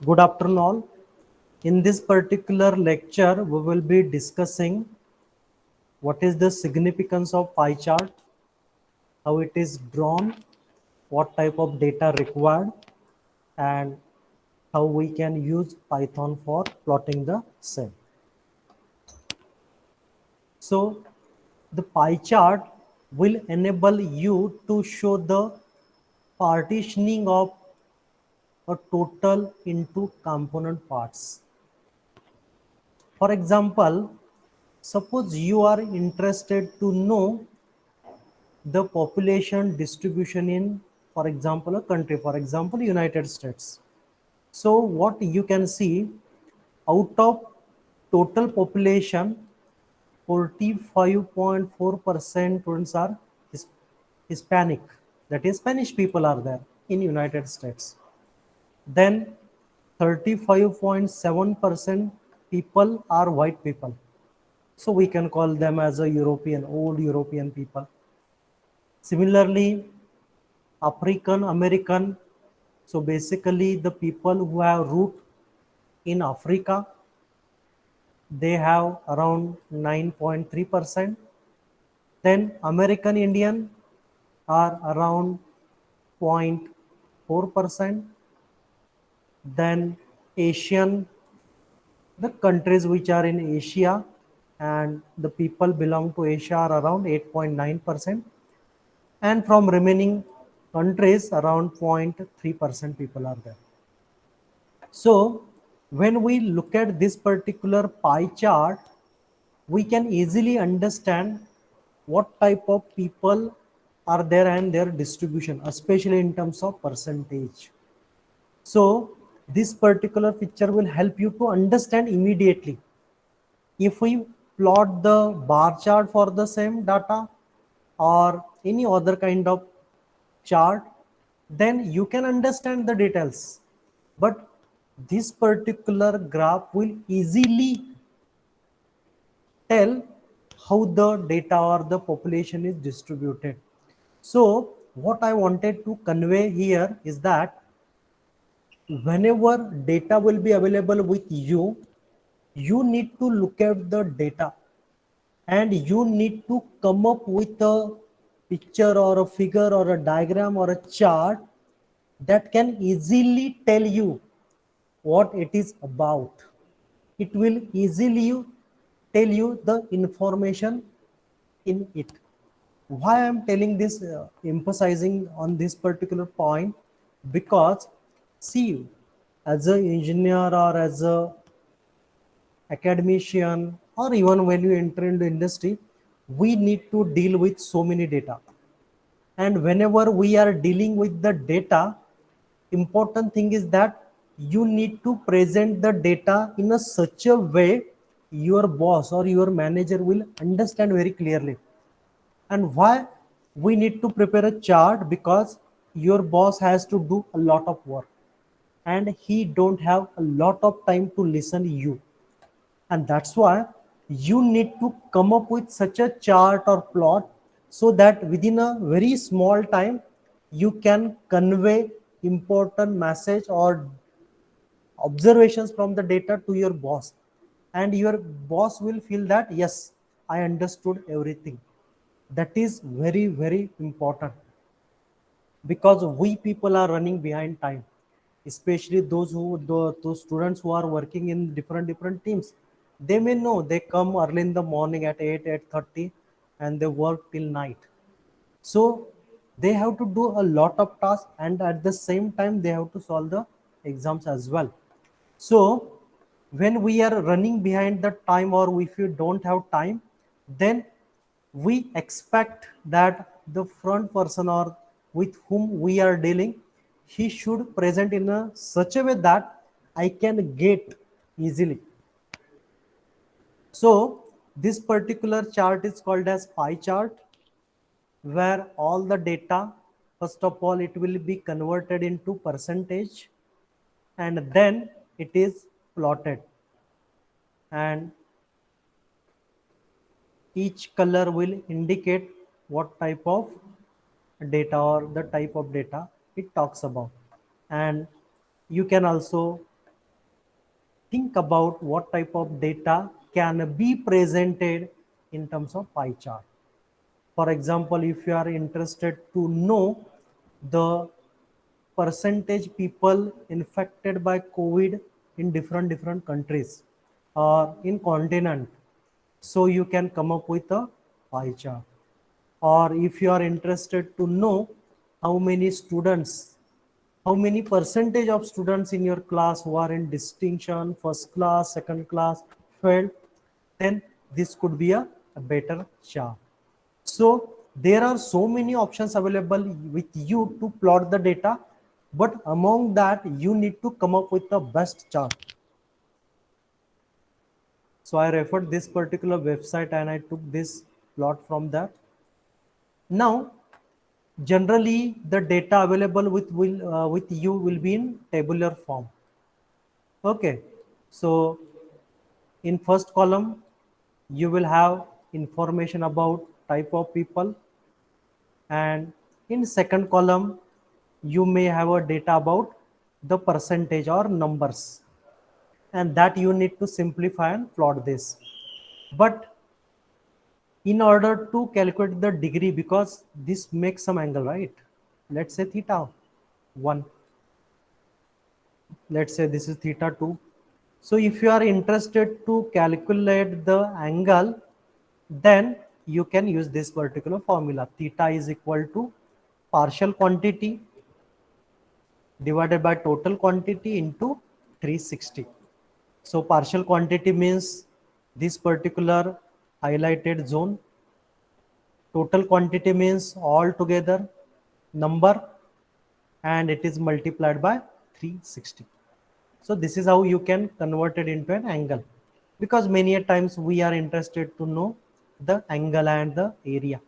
Good afternoon all. In this particular lecture, we will be discussing what is the significance of pie chart, how it is drawn, what type of data required, and how we can use Python for plotting the same. So the pie chart will enable you to show the partitioning of a total into component parts. For example, suppose you are interested to know the population distribution in, for example, a country, for example, United States. So what you can see, out of total population, 45.4% students are Hispanic, that is Spanish people are there in United States. Then 35.7% people are white people. So we can call them as a European, old European people. Similarly, African American, so basically the people who have root in Africa, they have around 9.3%. Then American Indian are around 0.4%. Then Asian, the countries which are in Asia and the people belong to Asia are around 8.9%. And from remaining countries, around 0.3% people are there. So when we look at this particular pie chart, we can easily understand what type of people are there and their distribution, especially in terms of percentage. So this particular picture will help you to understand immediately. If we plot the bar chart for the same data or any other kind of chart, then you can understand the details. But this particular graph will easily tell how the data or the population is distributed. So what I wanted to convey here is that whenever data will be available with you, you need to look at the data and you need to come up with a picture or a figure or a diagram or a chart that can easily tell you what it is about. It will easily tell you the information in it. Why I am telling this, emphasizing on this particular point? Because see, as an engineer or as a academician or even when you enter into industry, we need to deal with so many data. And whenever we are dealing with the data, important thing is that you need to present the data in a such a way your boss or your manager will understand very clearly. And why we need to prepare a chart? Because your boss has to do a lot of work and he don't have a lot of time to listen you, and that's why you need to come up with such a chart or plot so that within a very small time you can convey important message or observations from the data to your boss, and your boss will feel that yes, I understood everything. That is very very important, because we people are running behind time, especially those students who are working in different teams. They may know they come early in the morning at 8:30 and they work till night. So they have to do a lot of tasks, and at the same time they have to solve the exams as well. So when we are running behind the time, or if you don't have time, then we expect that the front person or with whom we are dealing, he should present in a such a way that I can get easily. So this particular chart is called as pie chart, where all the data, first of all, it will be converted into percentage and then it is plotted, and each color will indicate what type of data or the type of data it talks about. And you can also think about what type of data can be presented in terms of pie chart. For example, if you are interested to know the percentage people infected by COVID in different countries or in continent, so you can come up with a pie chart. Or if you are interested to know how many students, how many percentage of students in your class who are in distinction, first class, second class, failed, then this could be a better chart. So there are so many options available with you to plot the data, but among that you need to come up with the best chart. So I referred this particular website and I took this plot from that. Now, generally the data available with you will be in tabular form. Okay, so in first column you will have information about type of people, and in second column you may have a data about the percentage or numbers, and that you need to simplify and plot this. But in order to calculate the degree, because this makes some angle, right? Let's say theta 1, let's say this is theta 2. So if you are interested to calculate the angle, then you can use this particular formula. Theta is equal to partial quantity divided by total quantity into 360. So partial quantity means this particular highlighted zone. Total quantity means all together number, and it is multiplied by 360. So this is how you can convert it into an angle, because many a times we are interested to know the angle and the area.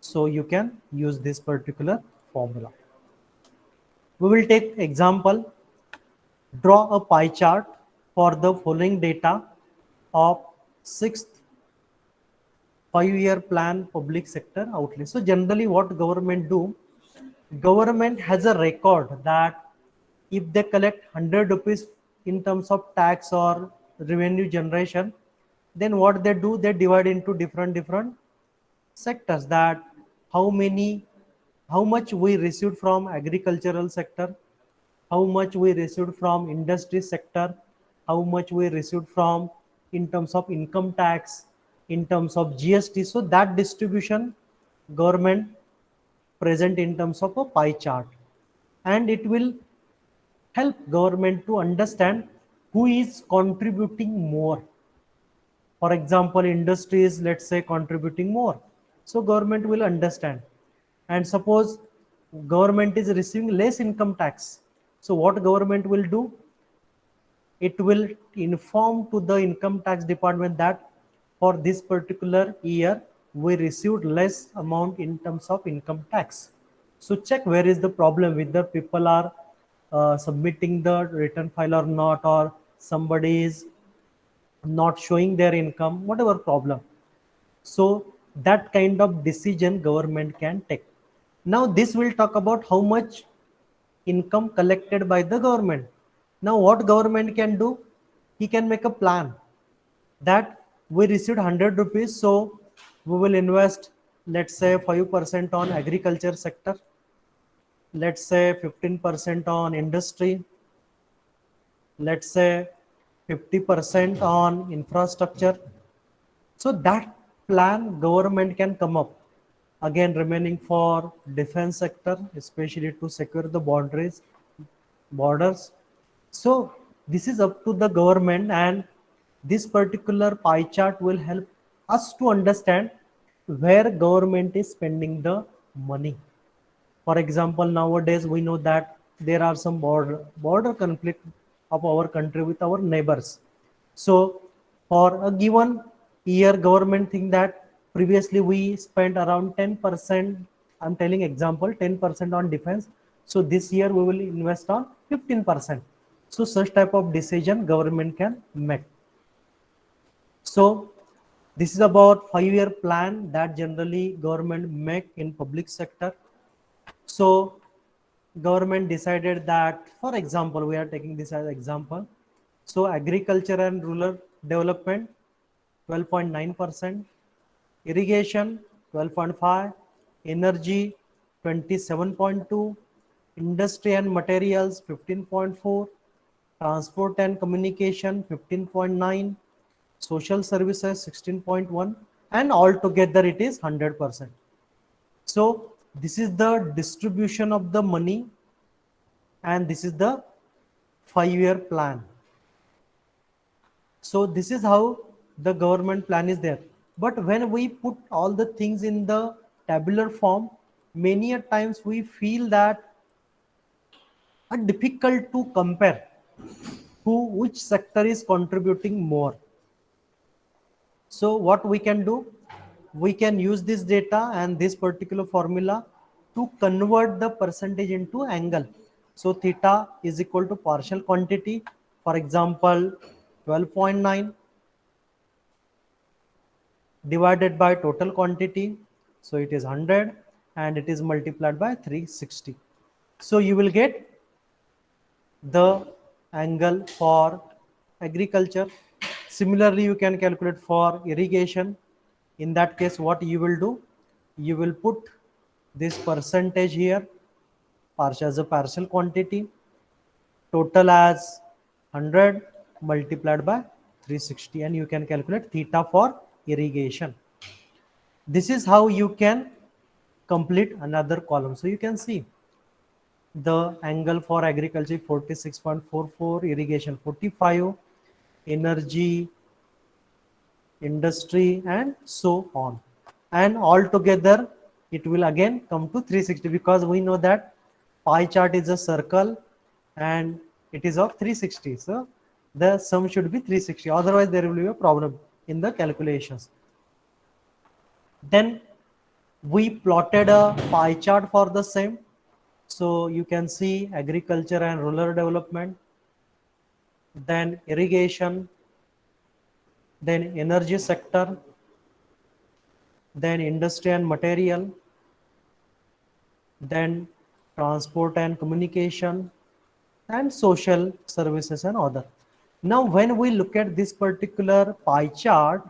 So you can use this particular formula. We will take example. Draw a pie chart for the following data of sixth 5-year plan public sector outlay. So generally what government do, government has a record that if they collect 100 rupees in terms of tax or revenue generation, then what they do, they divide into different sectors, that how many, how much we received from agricultural sector, how much we received from industry sector, how much we received from in terms of income tax, in terms of GST. So that distribution government present in terms of a pie chart, and it will help government to understand who is contributing more. For example, industries, let's say, contributing more, so government will understand. And suppose government is receiving less income tax, so what government will do, it will inform to the income tax department that for this particular year we received less amount in terms of income tax. So check where is the problem, whether people are submitting the return file or not, or somebody is not showing their income, whatever problem. So that kind of decision government can take. Now this will talk about how much income collected by the government. Now what government can do, he can make a plan that we received 100 rupees, so we will invest, let's say 5% on agriculture sector, let's say 15% on industry, let's say 50% on infrastructure. So that plan government can come up, again remaining for defense sector, especially to secure the borders. So this is up to the government, and this particular pie chart will help us to understand where government is spending the money. For example, nowadays we know that there are some border conflict of our country with our neighbors. So for a given year, government think that previously we spent around 10%. I'm telling example, 10% on defense. So this year we will invest on 15%. So such type of decision government can make. So this is about 5-year plan that generally government make in public sector. So government decided that, for example, we are taking this as example. So agriculture and rural development 12.9%, irrigation 12.5, energy 27.2, industry and materials 15.4, transport and communication 15.9, social services 16.1, and altogether it is 100%. So this is the distribution of the money, and this is the 5-year plan. So this is how the government plan is there. But when we put all the things in the tabular form, many a times we feel that are difficult to compare who which sector is contributing more. So what we can do, we can use this data and this particular formula to convert the percentage into angle. So theta is equal to partial quantity, for example 12.9 divided by total quantity, so it is 100, and it is multiplied by 360. So you will get the angle for agriculture. Similarly, you can calculate for irrigation. In that case, what you will do, you will put this percentage here, partial as a partial quantity, total as 100 multiplied by 360, and you can calculate theta for irrigation. This is how you can complete another column. So you can see the angle for agriculture 46.44, irrigation 45, energy, industry, and so on. And all together it will again come to 360, because we know that pie chart is a circle and it is of 360. So the sum should be 360. Otherwise there will be a problem in the calculations. Then we plotted a pie chart for the same. So you can see agriculture and rural development, then irrigation, then energy sector, then industry and material, then transport and communication, and social services and other. Now when we look at this particular pie chart,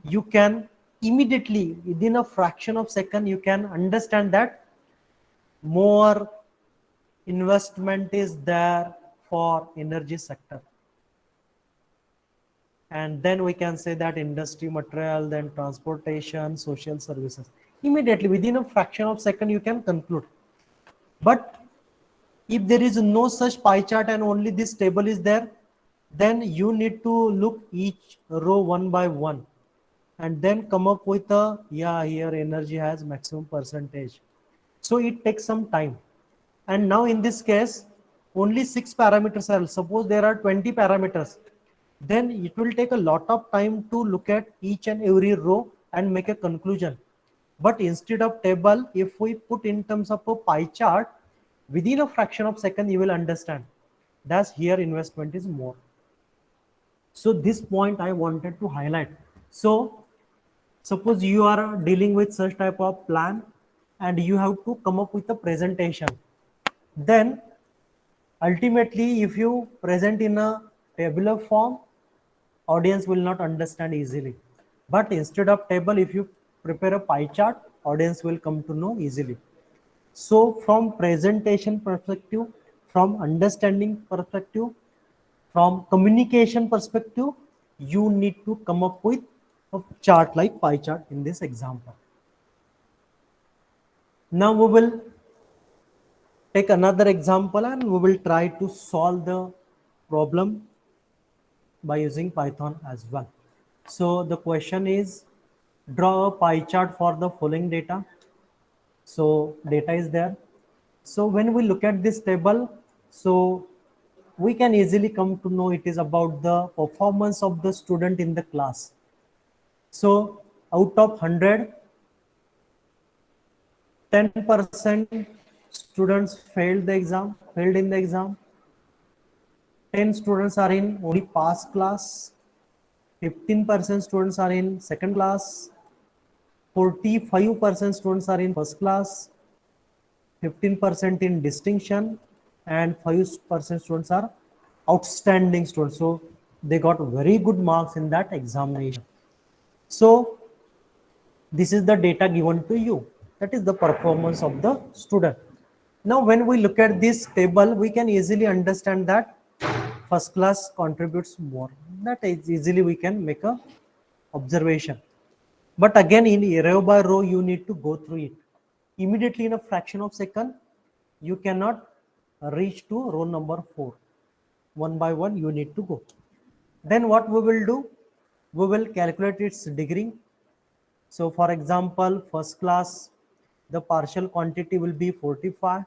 you can immediately, within a fraction of second, you can understand that more investment is there for energy sector, and then we can say that industry, material, then transportation, social services. Immediately within a fraction of second you can conclude. But if there is no such pie chart and only this table is there, then you need to look each row one by one and then come up with a, yeah, here energy has maximum percentage. So it takes some time. And now in this case, only 6 parameters are, suppose there are 20 parameters, then it will take a lot of time to look at each and every row and make a conclusion. But instead of table, if we put in terms of a pie chart, within a fraction of second you will understand that here investment is more. So this point I wanted to highlight. So suppose you are dealing with such type of plan and you have to come up with a presentation. Then ultimately if you present in a tabular form, audience will not understand easily. But instead of table, if you prepare a pie chart, audience will come to know easily. So from presentation perspective, from understanding perspective, from communication perspective, you need to come up with a chart like pie chart in this example. Now we will take another example and we will try to solve the problem by using Python as well. So the question is, draw a pie chart for the following data. So data is there. So when we look at this table, so we can easily come to know it is about the performance of the student in the class. So out of 100, 10% students failed in the exam. 10 students are in only pass class. 15% students are in second class. 45% students are in first class. 15% in distinction, and 5% students are outstanding students. So they got very good marks in that examination. So this is the data given to you. That is the performance of the student. Now, when we look at this table, we can easily understand that first class contributes more. That is easily we can make a observation. But again, in row by row, you need to go through it. Immediately in a fraction of second, you cannot reach to row number 4. One by one, you need to go. Then what we will do? We will calculate its degree. So for example, first class, the partial quantity will be 45.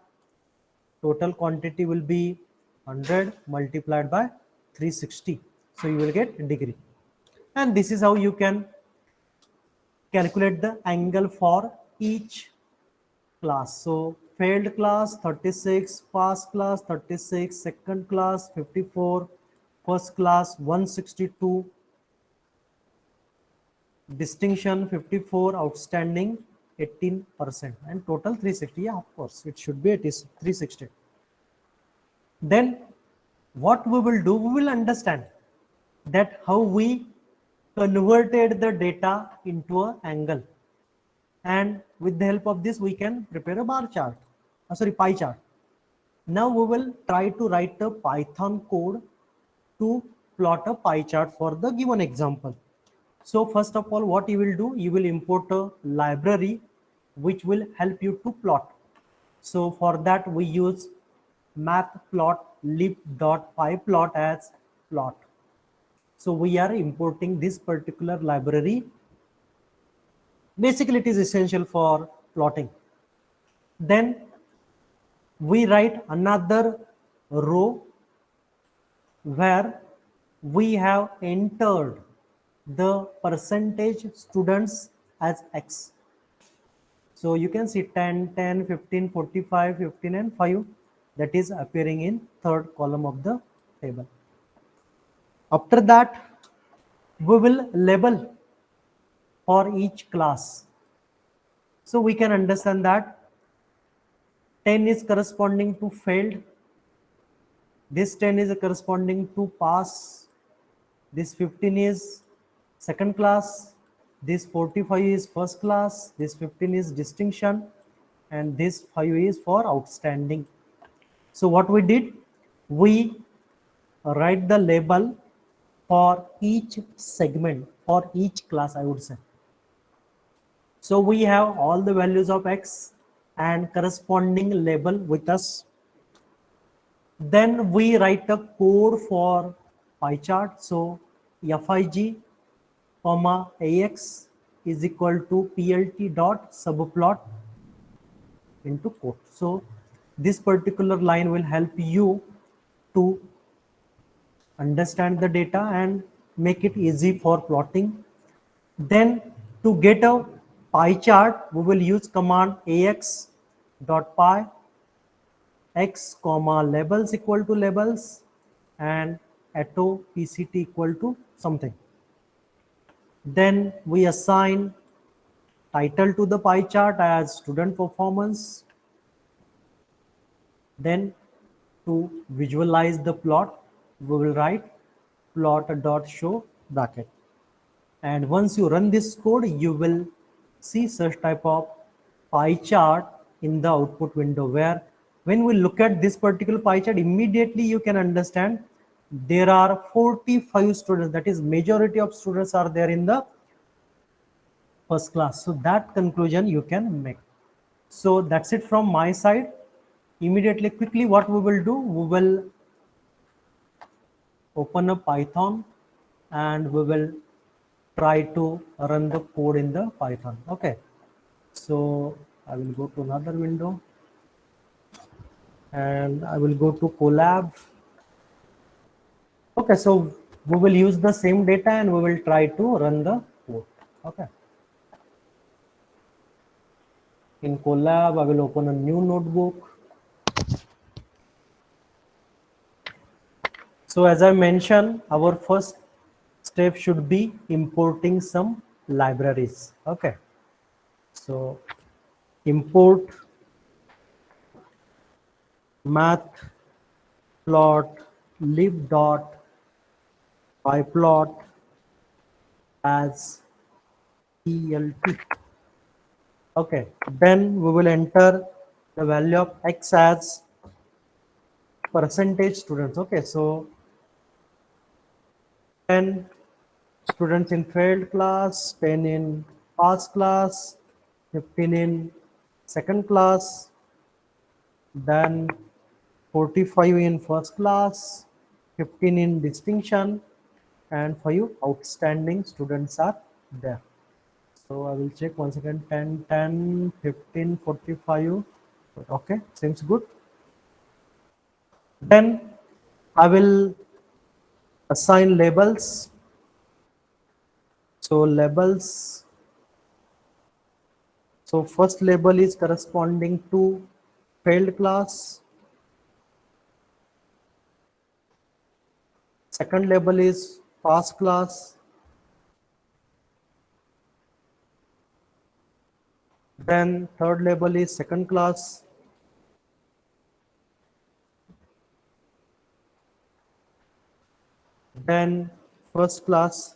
Total quantity will be 100 multiplied by 360. So you will get degree. And this is how you can calculate the angle for each class. So failed class 36, pass class 36, second class 54, first class 162, distinction 54, outstanding 18%, and total 360. Yeah, of course, it should be 360. Then what we will do, we will understand that how we converted the data into an angle, and with the help of this we can prepare a bar chart, pie chart. Now we will try to write a Python code to plot a pie chart for the given example. So first of all, what you will do, you will import a library which will help you to plot. So for that we use matplotlib.pyplot as plot. So we are importing this particular library. Basically, it is essential for plotting. Then we write another row where we have entered the percentage students as X. So you can see 10, 10, 15, 45, 15 and 5. That is appearing in third column of the table. After that, we will label for each class. So we can understand that 10 is corresponding to failed. This 10 is corresponding to pass. This 15 is second class. This 45 is first class. This 15 is distinction. And this 5 is for outstanding. So what we did, we write the label for each segment, for each class, I would say. So we have all the values of X and corresponding label with us. Then we write a code for pie chart. So FIG, comma AX is equal to PLT dot subplot into quote. So this particular line will help you to understand the data and make it easy for plotting. Then to get a pie chart, we will use command AX dot pie X comma labels equal to labels and atto PCT equal to something. Then we assign title to the pie chart as student performance. Then to visualize the plot, we will write plot.show bracket. And once you run this code, you will see such type of pie chart in the output window, where when we look at this particular pie chart, immediately you can understand there are 45 students. That is, majority of students are there in the first class. So that conclusion you can make. So that's it from my side. Immediately, quickly, what we will do, we will open up Python and we will try to run the code in the Python. Okay, so I will go to another window and I will go to Colab. Okay, so we will use the same data and we will try to run the code. Okay, in Colab I will open a new notebook. So as I mentioned, our first step should be importing some libraries. Okay, so import matplotlib.py pyplot as ELT. Okay, then we will enter the value of X as percentage students. Okay, so 10 students in failed class, 10 in pass class, 15 in second class, then 45 in first class, 15 in distinction, and 5 outstanding students are there. So I will check once again 10, 10, 15, 45. Okay, seems good. Then I will assign labels. So labels. So first label is corresponding to failed class. Second label is pass class. Then third label is second class. Then first class.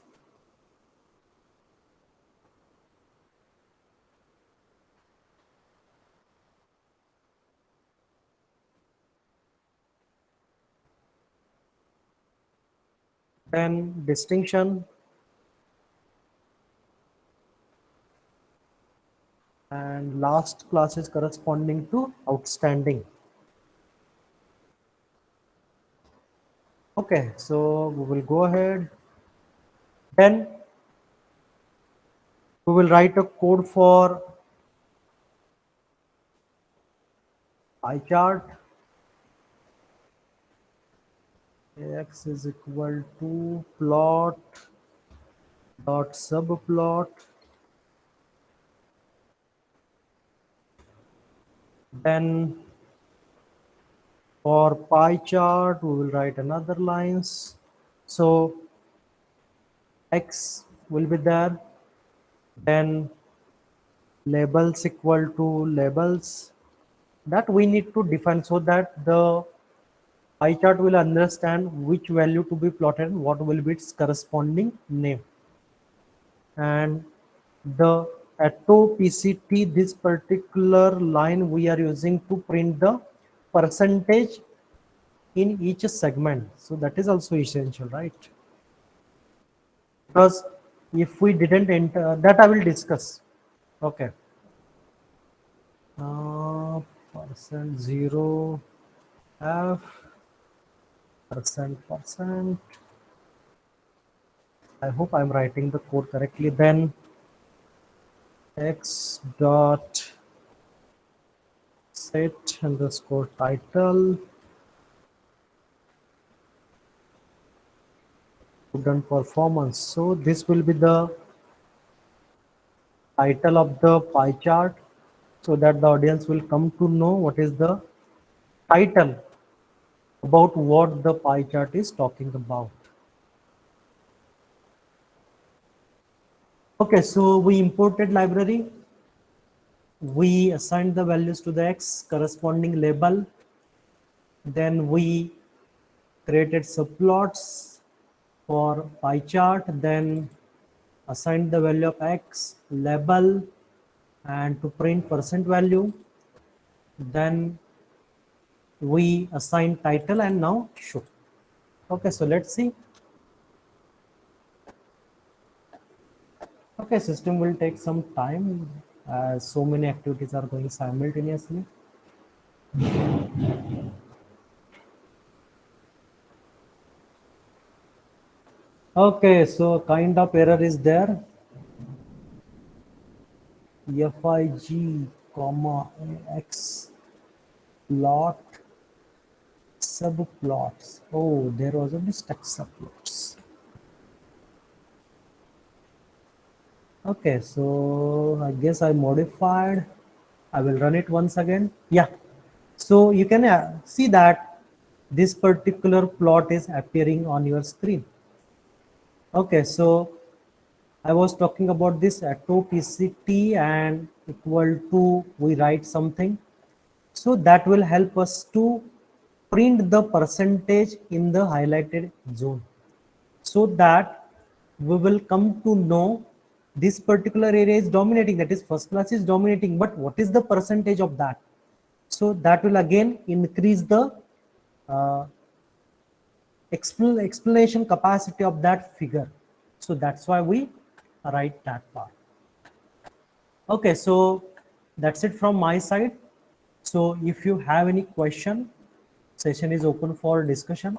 Then distinction. And last class is corresponding to outstanding. Okay, so we will go ahead. Then we will write a code for pie chart. X is equal to plot dot subplot. Then for pie chart, we will write another lines. So X will be there. Then labels equal to labels that we need to define so that the pie chart will understand which value to be plotted and what will be its corresponding name. And the atto PCT, this particular line we are using to print the percentage in each segment. So that is also essential, right? Because if we didn't enter, that I will discuss. Okay. Percent zero F percent. I hope I'm writing the code correctly. Then X dot set underscore title student performance. So this will be the title of the pie chart so that the audience will come to know what is the title about what the pie chart is talking about. Okay, so we imported library. We assigned the values to the X corresponding label. Then we created subplots for pie chart, then assigned the value of X label and to print percent value. Then we assign title and now show. Okay, so let's see. Okay, system will take some time as so many activities are going simultaneously. Okay, so kind of error is there. FIG, comma, X plot subplots. Oh, there was a mistake subplots. Okay, so I guess I modified. I will run it once again. Yeah. So you can see that this particular plot is appearing on your screen. Okay, so I was talking about this atto PCT and equal to we write something. So that will help us to print the percentage in the highlighted zone. so that we will come to know this particular area is dominating, that is first class is dominating, but what is the percentage of that? So that will again increase the uh, explanation capacity of that figure. So that's why we write that part. Okay, so that's it from my side. So if you have any question, session is open for discussion.